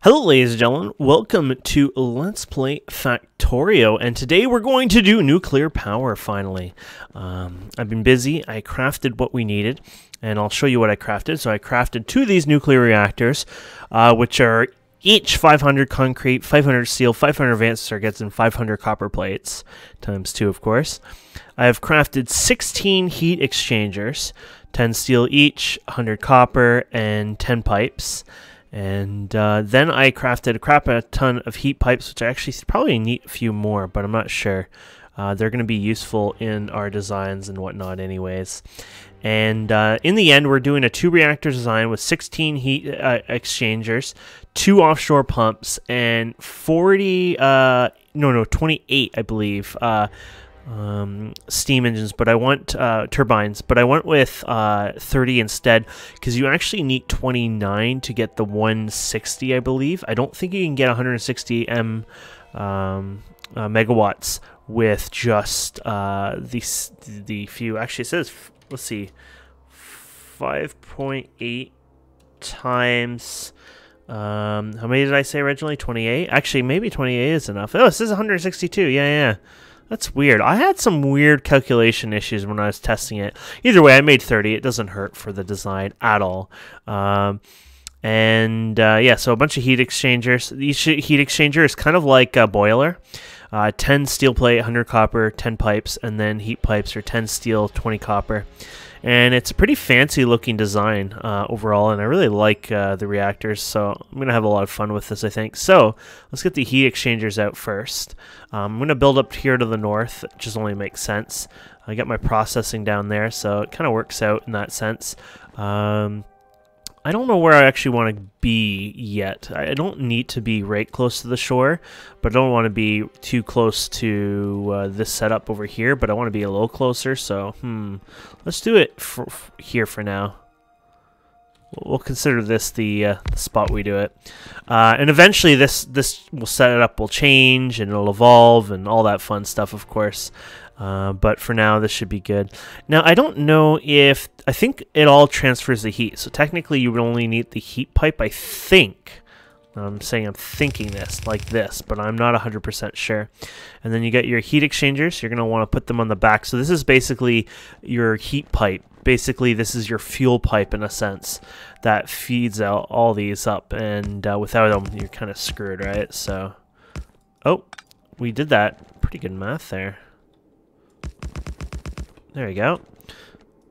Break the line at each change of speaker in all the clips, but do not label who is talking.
Hello ladies and gentlemen, welcome to Let's Play Factorio, and today we're going to do nuclear power finally. I've been busy, I crafted what we needed, and I'll show you what I crafted. So I crafted two of these nuclear reactors, which are each 500 concrete, 500 steel, 500 advanced circuits, and 500 copper plates, times 2 of course. I have crafted 16 heat exchangers, 10 steel each, 100 copper, and 10 pipes. And then I crafted a ton of heat pipes, which I actually probably need a few more, but I'm not sure. They're going to be useful in our designs and whatnot anyways. And in the end, we're doing a 2-reactor design with 16 heat exchangers, 2 offshore pumps, and 28, I believe, steam engines, but I want turbines, but I went with 30 instead, because you actually need 29 to get the 160, I believe. I don't think you can get 160 megawatts with just the few. Actually, it says, let's see, 5.8 times. How many did I say originally? 28? Actually, maybe 28 is enough. Oh, it says 162. Yeah. That's weird. I had some weird calculation issues when I was testing it. Either way, I made 30. It doesn't hurt for the design at all. Yeah, so a bunch of heat exchangers. Each heat exchanger is kind of like a boiler. 10 steel plate, 100 copper, 10 pipes, and then heat pipes are 10 steel, 20 copper. And it's a pretty fancy looking design overall, and I really like the reactors, so I'm going to have a lot of fun with this, I think. So let's get the heat exchangers out first. I'm going to build up here to the north. It just only makes sense. I got my processing down there, so it kind of works out in that sense. I don't know where I actually want to be yet. I don't need to be right close to the shore, but I don't want to be too close to this setup over here, but I want to be a little closer, so let's do it here for now. We'll consider this the spot we do it. And eventually this will set it up, will change, and it'll evolve, and all that fun stuff, of course. But for now, this should be good. Now, I don't know if... I think it all transfers the heat. So technically, you would only need the heat pipe, I think. I'm saying I'm thinking this, like this, but I'm not 100% sure. And then you got your heat exchangers. You're going to want to put them on the back. So this is basically your heat pipe. Basically, this is your fuel pipe, in a sense, that feeds out all these up. And without them, you're kind of screwed, right? So, oh, we did that. Pretty good math there. There you go.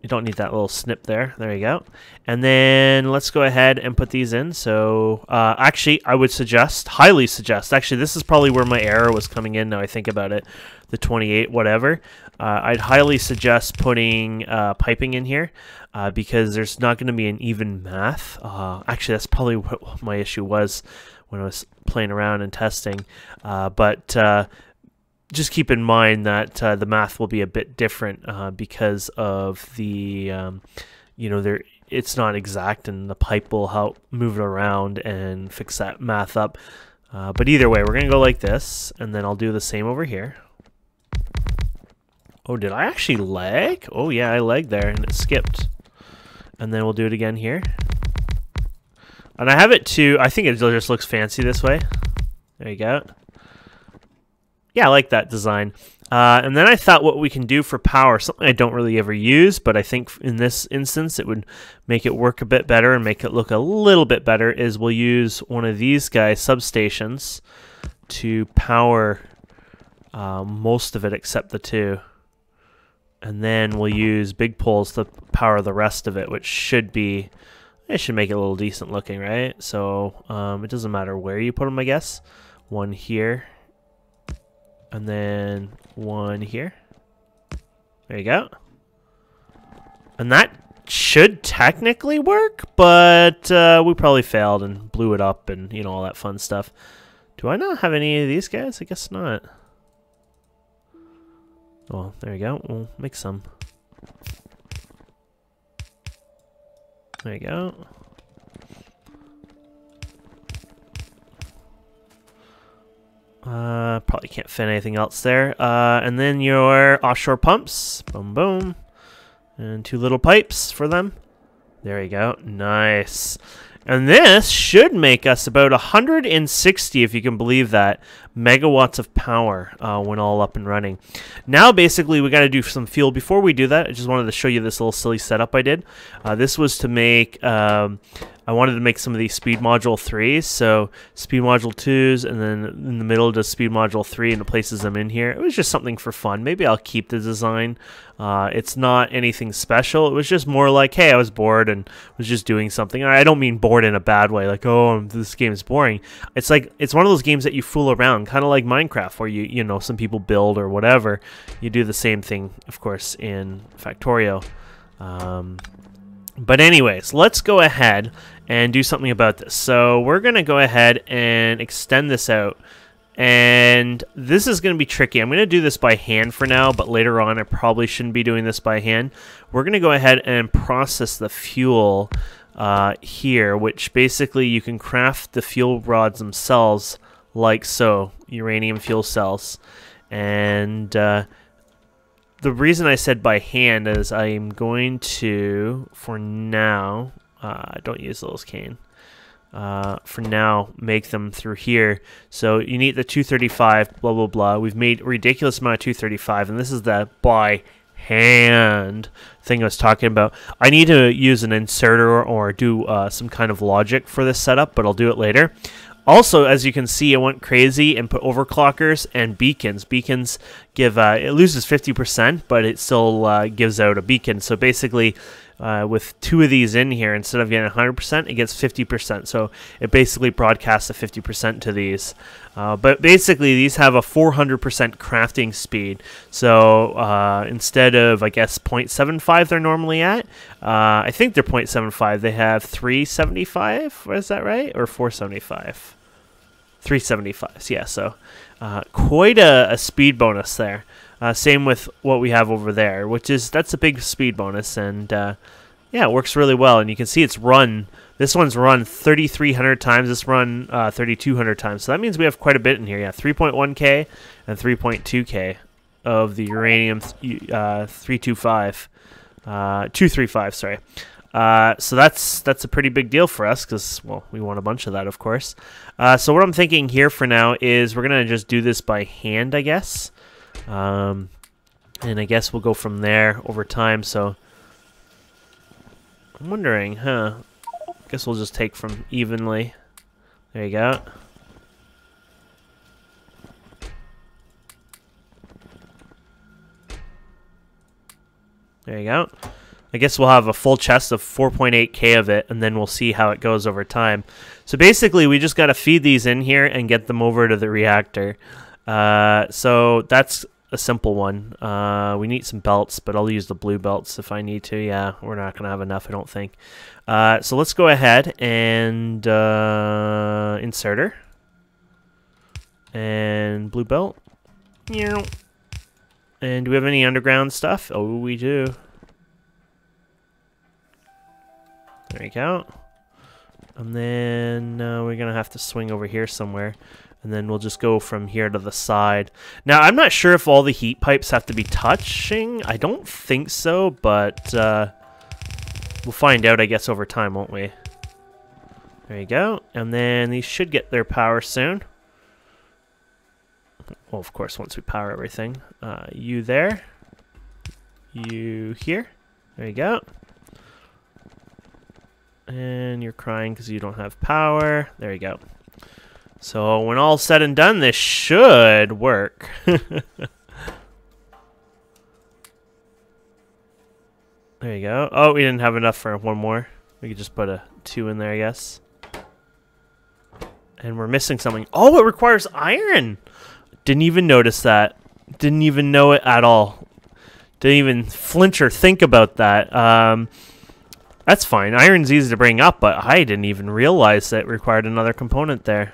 You don't need that little snip there. There you go. And then let's go ahead and put these in. So actually, I would suggest, highly suggest, actually this is probably where my error was coming in now I think about it, the 28 whatever. I'd highly suggest putting piping in here because there's not going to be an even math. Actually, that's probably what my issue was when I was playing around and testing. Just keep in mind that the math will be a bit different because of the, it's not exact, and the pipe will help move it around and fix that math up. But either way, we're going to go like this, and then I'll do the same over here. Oh, did I actually lag? Oh, yeah, I lagged there, and it skipped. And then we'll do it again here. And I have it too, I think it just looks fancy this way. There you go. Yeah, I like that design. And then I thought what we can do for power, something I don't really ever use, but I think in this instance it would make it work a bit better and make it look a little bit better, is we'll use one of these guys, substations, to power most of it except the 2. And then we'll use big poles to power the rest of it, which should be, it should make it a little decent looking, right? So it doesn't matter where you put them, I guess. One here. And then one here. There you go. And that should technically work, but we probably failed and blew it up and, all that fun stuff. Do I not have any of these guys? I guess not. Well, there you go. We'll make some. There you go. Probably can't fit anything else there. And then your offshore pumps. Boom, boom. And 2 little pipes for them. There you go. Nice. And this should make us about 160, if you can believe that, megawatts of power when all up and running. Now, basically, we got to do some fuel. Before we do that, I just wanted to show you this little silly setup I did. This was to make... I wanted to make some of these speed module 3s, so speed module 2s, and then in the middle does speed module 3, and it places them in here. It was just something for fun. Maybe I'll keep the design. It's not anything special. It was just more like, hey, I was bored and was just doing something. I don't mean bored in a bad way, like, oh, this game is boring. It's like, it's one of those games that you fool around, kind of like Minecraft, where you know, some people build or whatever. You do the same thing, of course, in Factorio. But anyways, let's go ahead and do something about this. So we're going to go ahead and extend this out. And this is going to be tricky. I'm going to do this by hand for now, but later on I probably shouldn't be doing this by hand. We're going to go ahead and process the fuel here, which basically you can craft the fuel rods themselves like so, uranium fuel cells. And the reason I said by hand is I'm going to, for now, don't use those, Kane. For now, make them through here. So you need the 235, blah, blah, blah. We've made a ridiculous amount of 235, and this is the by hand thing I was talking about. I need to use an inserter or do some kind of logic for this setup, but I'll do it later. Also, as you can see, I went crazy and put overclockers and beacons. Beacons give, it loses 50%, but it still gives out a beacon. So basically, with 2 of these in here, instead of getting 100%, it gets 50%. So it basically broadcasts a 50% to these. But basically, these have a 400% crafting speed. So instead of, I guess, 0.75 they're normally at, I think they're 0.75. They have 375, is that right? Or 475? 375s, yeah, so quite a speed bonus there. Same with what we have over there, that's a big speed bonus, and yeah, it works really well. And you can see it's run, this one's run 3,300 times, this run 3,200 times, so that means we have quite a bit in here. Yeah, 3.1k and 3.2k of the uranium 235, sorry. So that's a pretty big deal for us because, well, we want a bunch of that, of course. So what I'm thinking here for now is we're going to just do this by hand, I guess. And I guess we'll go from there over time. So I'm wondering, I guess we'll just take from evenly. There you go. There you go. I guess we'll have a full chest of 4.8k of it, and then we'll see how it goes over time. So basically, we just got to feed these in here and get them over to the reactor. So that's a simple one. We need some belts, but I'll use the blue belts if I need to. Yeah, we're not going to have enough, I don't think. So let's go ahead and insert her. And blue belt. And do we have any underground stuff? Oh, we do. There you go. And then we're going to have to swing over here somewhere. And then we'll just go from here to the side. Now, I'm not sure if all the heat pipes have to be touching. I don't think so, but we'll find out, I guess, over time, won't we? There you go. And then these should get their power soon. Well, of course, once we power everything. You there. You here. There you go. And you're crying because you don't have power. There you go. So when all's said and done, this should work. There you go. Oh, we didn't have enough for one more. We could just put a 2 in there, I guess. And we're missing something. Oh, it requires iron! Didn't even notice that. Didn't even know it at all. Didn't even flinch or think about that. That's fine. Iron's easy to bring up, but I didn't even realize that it required another component there.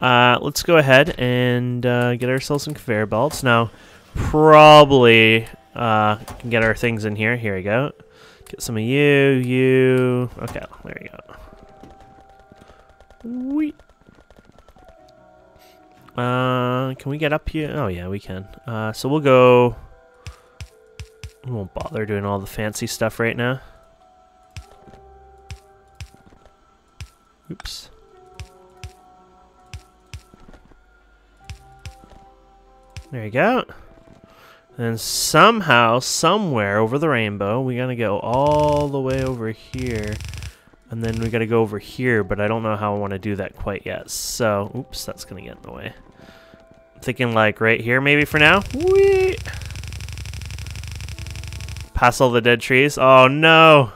Let's go ahead and get ourselves some conveyor belts. Now, probably can get our things in here. Here we go. Get some of you. Okay, there you go. Whee. Can we get up here? Oh, yeah, we can. So we'll go... We won't bother doing all the fancy stuff right now. Oops. There you go. And somehow, somewhere over the rainbow, we gotta go all the way over here. And then we gotta go over here, but I don't know how I want to do that quite yet. So, oops, that's gonna get in the way. I'm thinking like right here maybe for now. Whee! Past all the dead trees. Oh no!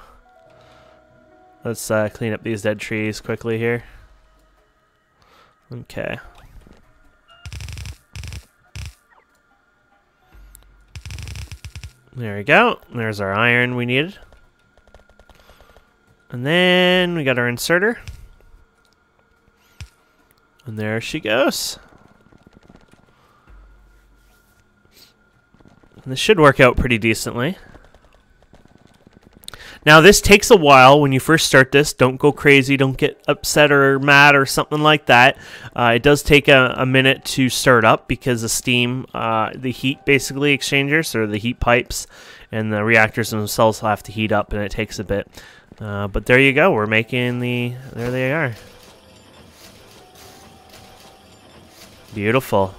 Let's clean up these dead trees quickly here. Okay. There we go. There's our iron we needed. And then we got our inserter. And there she goes. And this should work out pretty decently. Now this takes a while when you first start this. Don't go crazy. Don't get upset or mad or something like that. It does take a minute to start up because the steam, the heat basically exchangers or the heat pipes and the reactors themselves have to heat up and it takes a bit. But there you go. We're making the... There they are. Beautiful.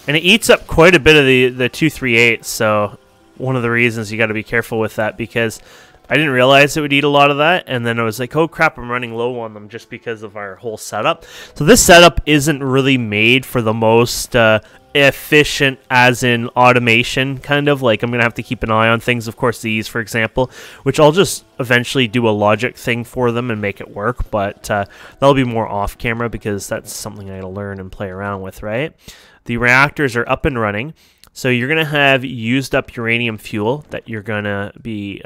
And it eats up quite a bit of the 238, so one of the reasons you got to be careful with that because I didn't realize it would eat a lot of that, and then I was like, oh crap, I'm running low on them just because of our whole setup. So this setup isn't really made for the most efficient, as in automation, kind of. Like I'm going to have to keep an eye on things, of course these, for example, which I'll just eventually do a logic thing for them and make it work, but that'll be more off camera because that's something I got to learn and play around with, right? The reactors are up and running, so you're going to have used up uranium fuel that you're going to be,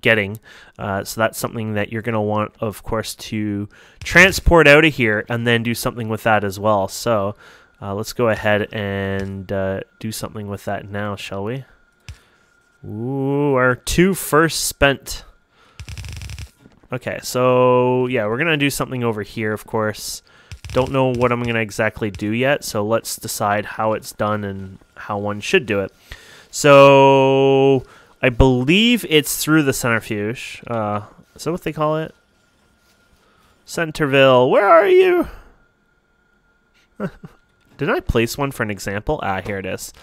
getting. So that's something that you're going to want, of course, to transport out of here and then do something with that as well. So let's go ahead and do something with that now, shall we? Ooh, our 2 first spent. Okay, so yeah, we're going to do something over here, of course. Don't know what I'm going to exactly do yet, so let's decide how it's done and how one should do it. So I believe it's through the centrifuge. Is that what they call it? Centerville, where are you? Did I place one for an example? Ah, here it is.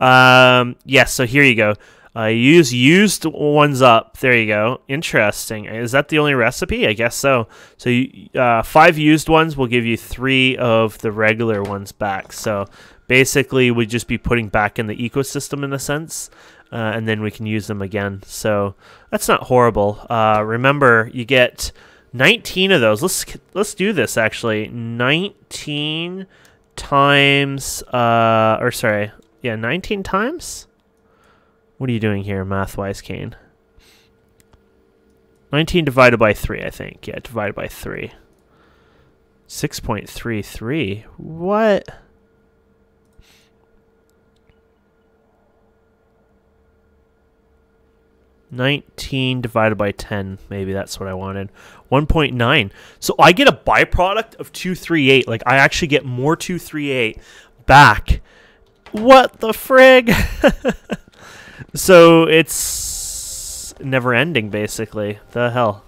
Yes, so here you go. Use used ones up. There you go. Interesting. Is that the only recipe? I guess so. So 5 used ones will give you 3 of the regular ones back. So basically we'd just be putting back in the ecosystem in a sense. And then we can use them again. So that's not horrible. Remember, you get 19 of those. Let's do this actually. 19 times 19 times? What are you doing here, math-wise, Kane? 19 divided by 3, I think. Yeah, divided by 3. 6.33. What? $19 divided by 10. Maybe that's what I wanted. 1.9. So I get a byproduct of 238. Like, I actually get more 238 back. What the frig? So it's never ending, basically. The hell.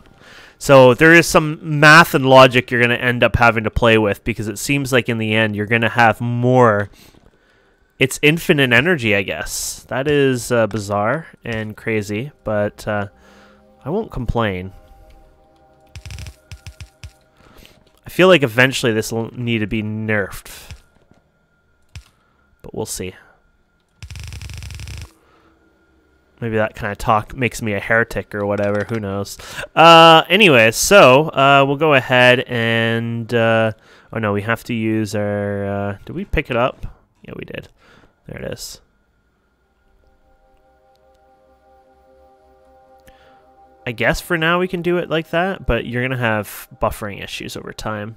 So there is some math and logic you're going to end up having to play with because it seems like in the end you're going to have more. It's infinite energy, I guess. That is bizarre and crazy, but I won't complain. I feel like eventually this will need to be nerfed, but we'll see. Maybe that kind of talk makes me a heretic or whatever. Who knows? Anyway, so we'll go ahead and... oh, no, we have to use our... did we pick it up? Yeah, we did. There it is. I guess for now we can do it like that, but you're going to have buffering issues over time.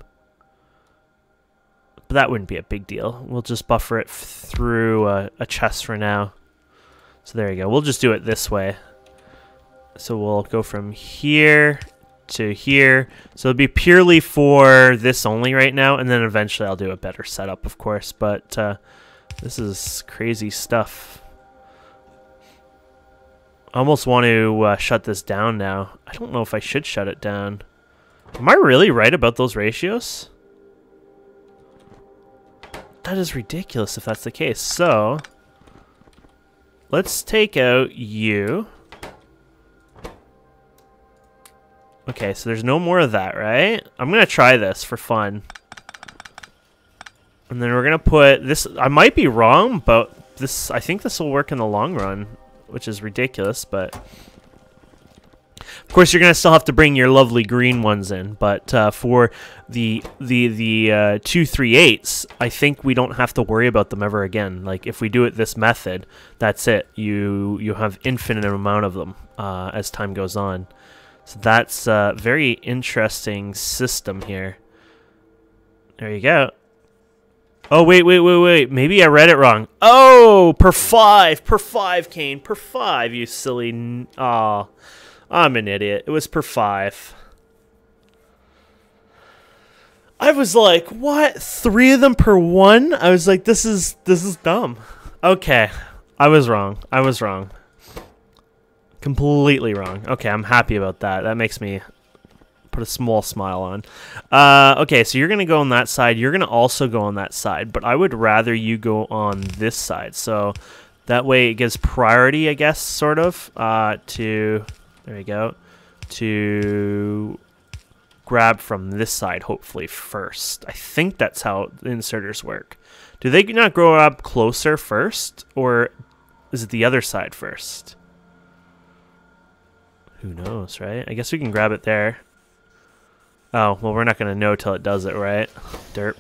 But that wouldn't be a big deal. We'll just buffer it through a chest for now. So there you go. We'll just do it this way. So we'll go from here to here. So it'll be purely for this only right now, and then eventually I'll do a better setup, of course. But this is crazy stuff. I almost want to shut this down now. I don't know if I should shut it down. Am I really right about those ratios? That is ridiculous if that's the case. So, let's take out you. Okay, so there's no more of that, right? I'm going to try this for fun. And then we're going to put this... I might be wrong, but this. I think this will work in the long run, which is ridiculous, but... Of course, you're going to still have to bring your lovely green ones in, but for the 238s, I think we don't have to worry about them ever again. Like, if we do it this method, that's it. You have infinite amount of them as time goes on. So that's a very interesting system here. There you go. Oh, wait. Maybe I read it wrong. Oh, per 5, Kane. Per 5, you silly... Aw. I'm an idiot. It was per 5. I was like, what? 3 of them per 1? I was like, this is dumb. Okay. I was wrong. Completely wrong. Okay, I'm happy about that. That makes me put a small smile on. Okay, so you're going to go on that side. You're going to also go on that side, but I would rather you go on this side. So that way it gives priority, I guess, sort of, to... There you go. To grab from this side, hopefully, first. I think that's how the inserters work. Do they not grow up closer first? Or is it the other side first? Who knows, right? I guess we can grab it there. Oh, well, we're not going to know till it does it, right? Derp.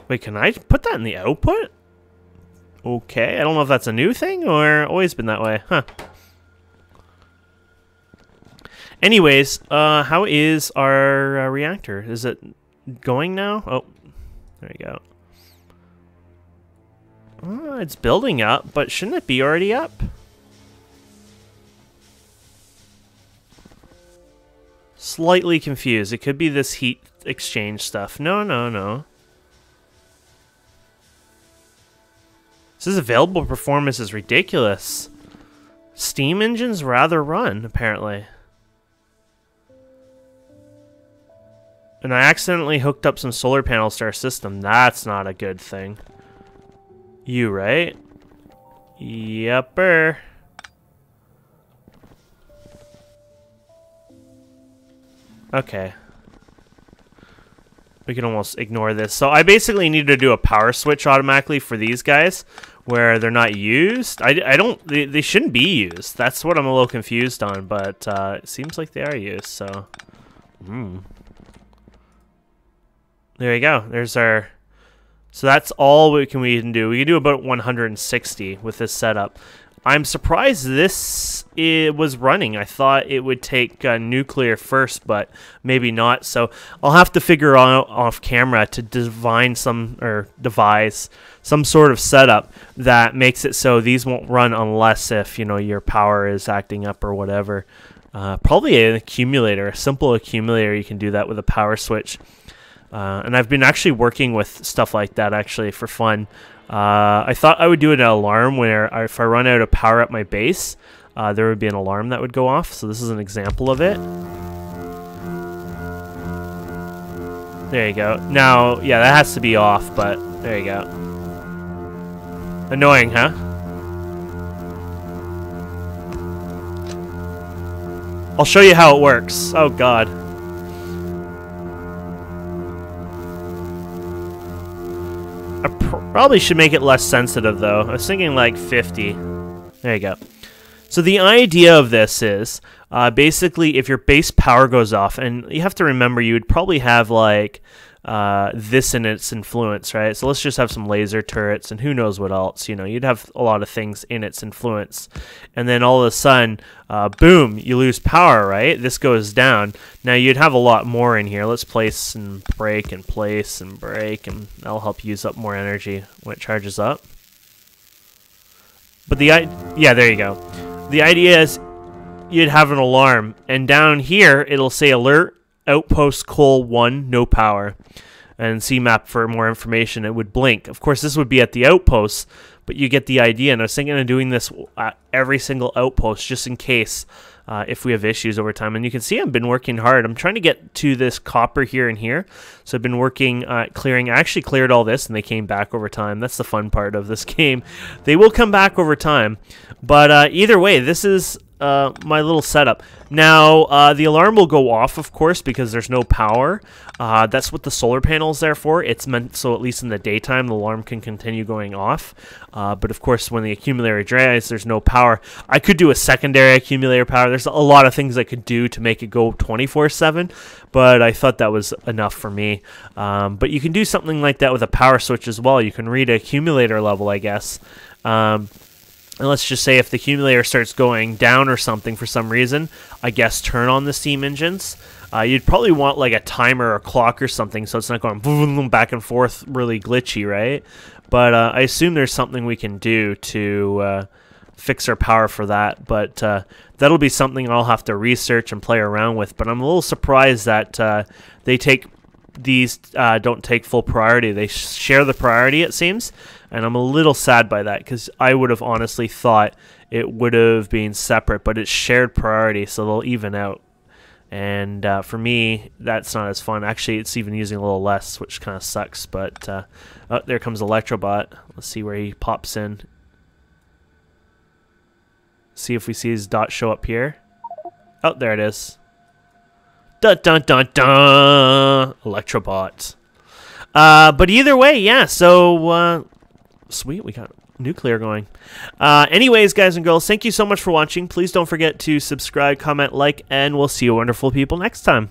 Wait, can I put that in the output? Okay, I don't know if that's a new thing or always been that way. Huh. Anyways, how is our reactor? Is it going now? Oh, there you go. It's building up, but shouldn't it be already up? Slightly confused. It could be this heat exchange stuff. No. This is available performance is ridiculous. Steam engines rather run, apparently. And I accidentally hooked up some solar panels to our system. That's not a good thing. You, right? Yepper. Okay. We can almost ignore this. So I basically need to do a power switch automatically for these guys where they're not used. I don't... They shouldn't be used. That's what I'm a little confused on, but it seems like they are used, so... There you go. There's our... So that's all we can do. We can do about 160 with this setup. I'm surprised this was running. I thought it would take nuclear first, but maybe not. So I'll have to figure out off camera to devise some sort of setup that makes it so these won't run unless if your power is acting up or whatever. Probably an accumulator, a simple accumulator. You can do that with a power switch. And I've been actually working with stuff like that actually for fun. I thought I would do an alarm where if I run out of power at my base, there would be an alarm that would go off. So this is an example of it. There you go. Now, yeah, that has to be off, but there you go. Annoying, huh? I'll show you how it works. Oh, God. I probably should make it less sensitive, though. I was thinking like 50. There you go. So the idea of this is, basically, if your base power goes off, and you have to remember you would probably have like this in its influence, right? So let's just have some laser turrets and who knows what else. You'd have a lot of things in its influence. And then all of a sudden, boom, you lose power, right? This goes down. Now you'd have a lot more in here. Let's place and break and place and break, and that'll help use up more energy when it charges up. But yeah, there you go. The idea is you'd have an alarm, and down here it'll say alert outpost coal 1 no power, and CMAP for more information. It would blink. Of course, this would be at the outpost, but you get the idea. And I was thinking of doing this at every single outpost just in case if we have issues over time. And you can see I've been working hard. I'm trying to get to this copper here and here. So I've been working clearing. I actually cleared all this and they came back over time. That's the fun part of this game. They will come back over time. But either way, this is my little setup. Now, the alarm will go off, of course, because there's no power. That's what the solar panel is there for. It's meant so at least in the daytime, the alarm can continue going off. But of course, when the accumulator dries, there's no power. I could do a secondary accumulator power. There's a lot of things I could do to make it go 24/7, but I thought that was enough for me. But you can do something like that with a power switch as well. You can read accumulator level, I guess. And let's just say if the accumulator starts going down or something for some reason, I guess turn on the steam engines. You'd probably want like a timer or a clock or something so it's not going boom, back and forth really glitchy, right? But I assume there's something we can do to fix our power for that. But that'll be something I'll have to research and play around with. But I'm a little surprised that they take these don't take full priority. They share the priority, it seems. And I'm a little sad by that because I would have honestly thought it would have been separate, but it's shared priority, so they'll even out. And for me, that's not as fun. Actually, it's even using a little less, which kind of sucks. But oh, there comes Electrobot. Let's see where he pops in. See if we see his dot show up here. Oh, there it is. Dun dun dun dun! Electrobot. But either way, yeah, so... sweet, we got nuclear going. Anyways, guys and girls, thank you so much for watching. Please don't forget to subscribe, comment, like, and we'll see you wonderful people next time.